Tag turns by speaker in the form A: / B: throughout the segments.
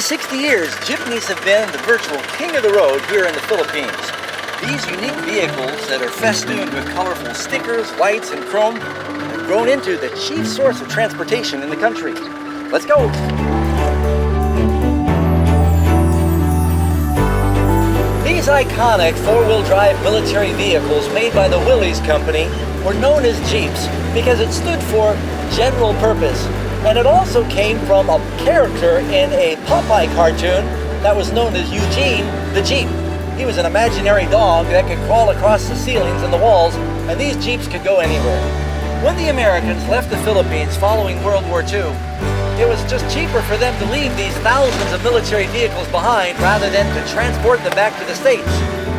A: 60 years, jeepneys have been the virtual king of the road here in the Philippines. These unique vehicles that are festooned with colorful stickers, lights, and chrome have grown into the chief source of transportation in the country. Let's go! These iconic four-wheel drive military vehicles made by the Willys Company were known as Jeeps because it stood for General Purpose. And it also came from a character in a Popeye cartoon that was known as Eugene the Jeep. He was an imaginary dog that could crawl across the ceilings and the walls, and these Jeeps could go anywhere. When the Americans left the Philippines following World War II, it was just cheaper for them to leave these thousands of military vehicles behind rather than to transport them back to the States.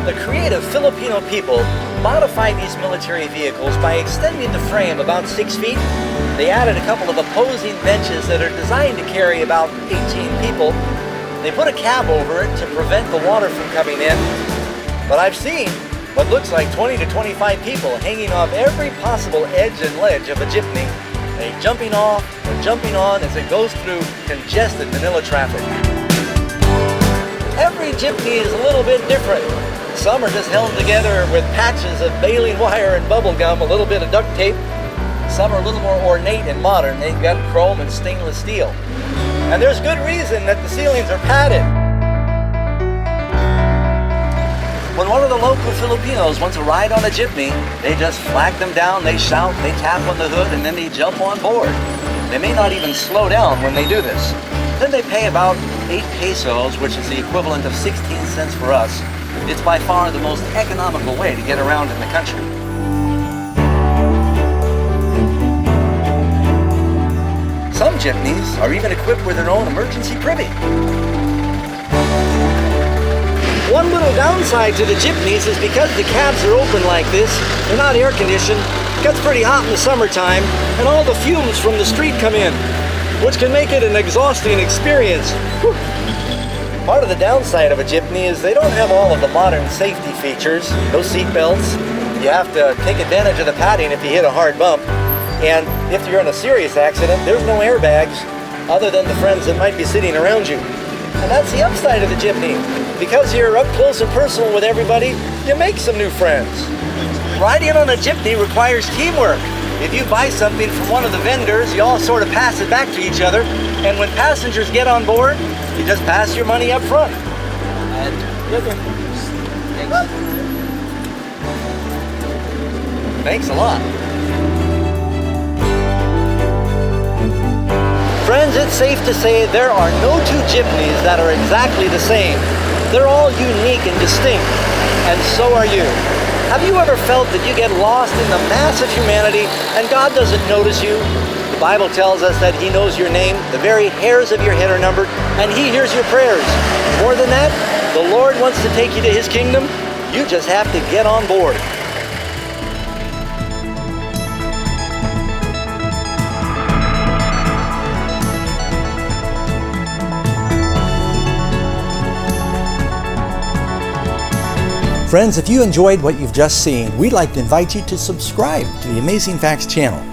A: The creative Filipino people modified these military vehicles by extending the frame about 6 feet. They added a couple of opposing benches that are designed to carry about 18 people. They put a cab over it to prevent the water from coming in. But I've seen what looks like 20 to 25 people hanging off every possible edge and ledge of a jeepney. They jumping off or jumping on as it goes through congested Manila traffic. Every jeepney is a little bit different. Some are just held together with patches of baling wire and bubble gum, a little bit of duct tape. Some are a little more ornate and modern. They've got chrome and stainless steel. And there's good reason that the ceilings are padded. When one of the local Filipinos wants a ride on a jeepney, they just flag them down, they shout, they tap on the hood, and then they jump on board. They may not even slow down when they do this. Then they pay about 8 pesos, which is the equivalent of 16 cents for us. It's by far the most economical way to get around in the country. Some jeepneys are even equipped with their own emergency privy. One little downside to the jeepneys is because the cabs are open like this, they're not air conditioned, it gets pretty hot in the summertime, and all the fumes from the street come in, which can make it an exhausting experience. Whew. Part of the downside of a jeepney is they don't have all of the modern safety features, no seat belts. You have to take advantage of the padding if you hit a hard bump. And if you're in a serious accident, there's no airbags other than the friends that might be sitting around you. And that's the upside of the jeepney. Because you're up close and personal with everybody, you make some new friends. Riding on a jeepney requires teamwork. If you buy something from one of the vendors, you all sort of pass it back to each other. And when passengers get on board, you just pass your money up front. Thanks a lot. Friends, it's safe to say there are no two jeepneys that are exactly the same. They're all unique and distinct, and so are you. Have you ever felt that you get lost in the mass of humanity and God doesn't notice you? The Bible tells us that He knows your name, the very hairs of your head are numbered, and He hears your prayers. More than that, the Lord wants to take you to His kingdom. You just have to get on board. Friends, if you enjoyed what you've just seen, we'd like to invite you to subscribe to the Amazing Facts channel.